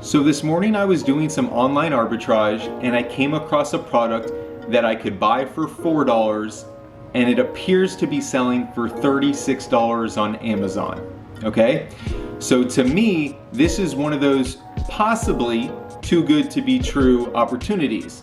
So this morning I was doing some online arbitrage and I came across a product that I could buy for $4 and it appears to be selling for $36 on Amazon. Okay? So to me, this is one of those possibly too good to be true opportunities.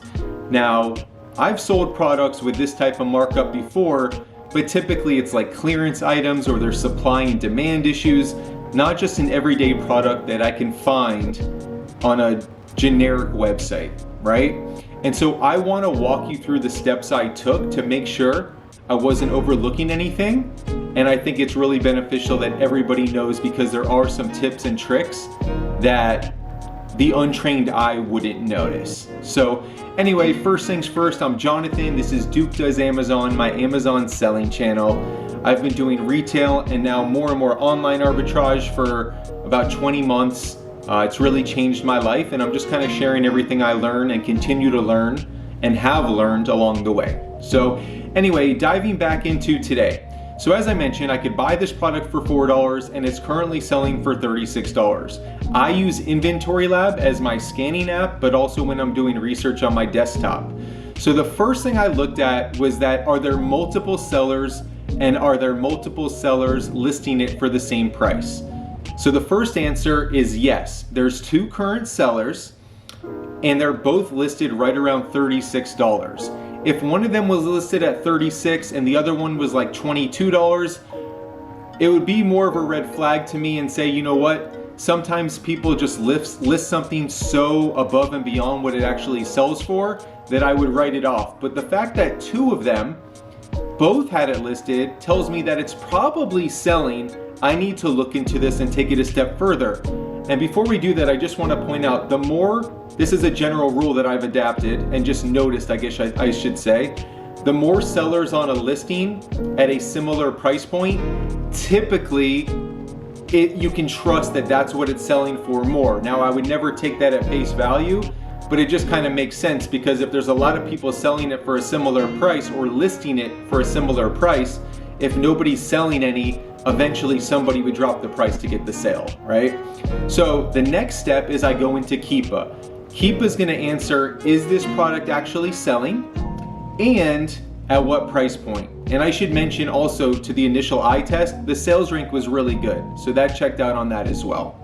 Now, I've sold products with this type of markup before, but typically it's like clearance items or there's supply and demand issues, not just an everyday product that I can find on a generic website, right? And so I want to walk you through the steps I took to make sure I wasn't overlooking anything. And I think it's really beneficial that everybody knows, because there are some tips and tricks that the untrained eye wouldn't notice. So anyway, first things first, I'm Jonathan. This is Duke Does Amazon, my Amazon selling channel. I've been doing retail and now more and more online arbitrage for about 20 months. It's really changed my life, and I'm just kind of sharing everything I learn and continue to learn and have learned along the way. So anyway, diving back into today. So as I mentioned, I could buy this product for $4 and it's currently selling for $36. I use Inventory Lab as my scanning app, but also when I'm doing research on my desktop. So the first thing I looked at was that, are there multiple sellers, and are there multiple sellers listing it for the same price? So the first answer is yes. There's two current sellers and they're both listed right around $36. If one of them was listed at $36 and the other one was like $22, it would be more of a red flag to me and say, you know what? Sometimes people just list something so above and beyond what it actually sells for that I would write it off. But the fact that two of them both had it listed tells me that it's probably selling. I need to look into this and take it a step further. And before we do that, I just want to point out, the more, this is a general rule that I've adapted and just noticed, I guess I should say, the more sellers on a listing at a similar price point, typically you can trust that that's what it's selling for more. Now, I would never take that at face value, but it just kind of makes sense, because if there's a lot of people selling it for a similar price or listing it for a similar price, if nobody's selling any, eventually somebody would drop the price to get the sale, right? So the next step is I go into Keepa. Keepa is going to answer, is this product actually selling, and at what price point? And I should mention also, to the initial eye test, the sales rank was really good. So that checked out on that as well.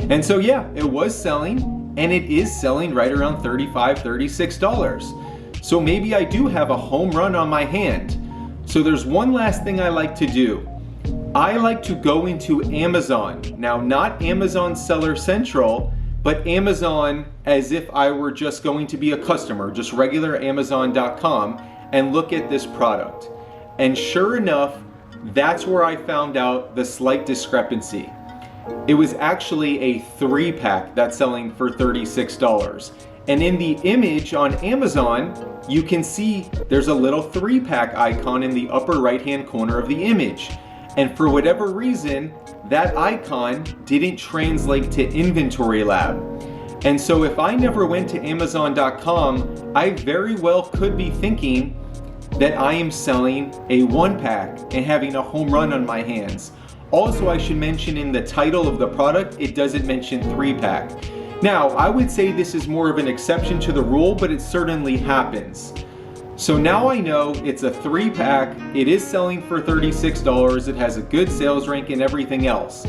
And so yeah, it was selling, and it is selling right around $35, $36. So maybe I do have a home run on my hand. So there's one last thing I like to do. I like to go into Amazon. Now, not Amazon Seller Central, but Amazon as if I were just going to be a customer, just regular Amazon.com, and look at this product. And sure enough, that's where I found out the slight discrepancy. It was actually a 3-pack that's selling for $36. And in the image on Amazon, you can see there's a little 3-pack icon in the upper right-hand corner of the image. And for whatever reason, that icon didn't translate to Inventory Lab. And so if I never went to Amazon.com, I very well could be thinking that I am selling a 1-pack and having a home run on my hands. Also, I should mention, in the title of the product, it doesn't mention 3-pack. Now, I would say this is more of an exception to the rule, but it certainly happens. So now I know it's a 3-pack, it is selling for $36, it has a good sales rank and everything else.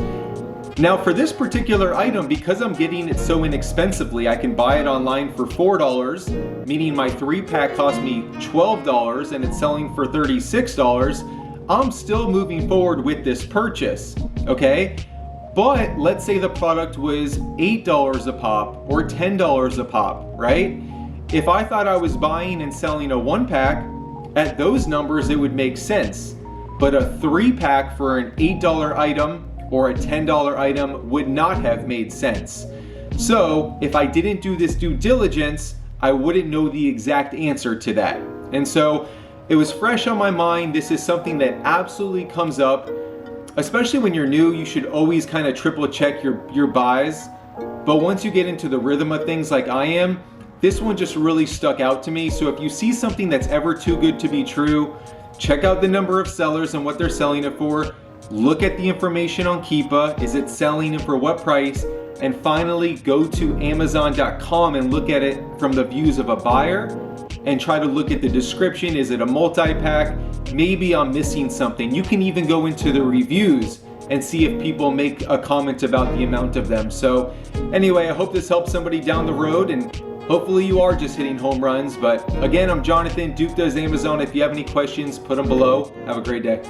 Now for this particular item, because I'm getting it so inexpensively, I can buy it online for $4, meaning my 3-pack cost me $12 and it's selling for $36, I'm still moving forward with this purchase, okay? But let's say the product was $8 a pop or $10 a pop, right? If I thought I was buying and selling a 1-pack, at those numbers it would make sense. But a 3-pack for an $8 item or a $10 item would not have made sense. So if I didn't do this due diligence, I wouldn't know the exact answer to that. And so it was fresh on my mind. This is something that absolutely comes up, especially when you're new. You should always kind of triple check your buys. But once you get into the rhythm of things like I am, this one just really stuck out to me. So if you see something that's ever too good to be true, check out the number of sellers and what they're selling it for. Look at the information on Keepa. Is it selling and for what price? And finally, go to Amazon.com and look at it from the views of a buyer and try to look at the description. Is it a multi-pack? Maybe I'm missing something. You can even go into the reviews and see if people make a comment about the amount of them. So anyway, I hope this helps somebody down the road, and hopefully you are just hitting home runs. But again, I'm Jonathan, Duke Does Amazon. If you have any questions, put them below. Have a great day.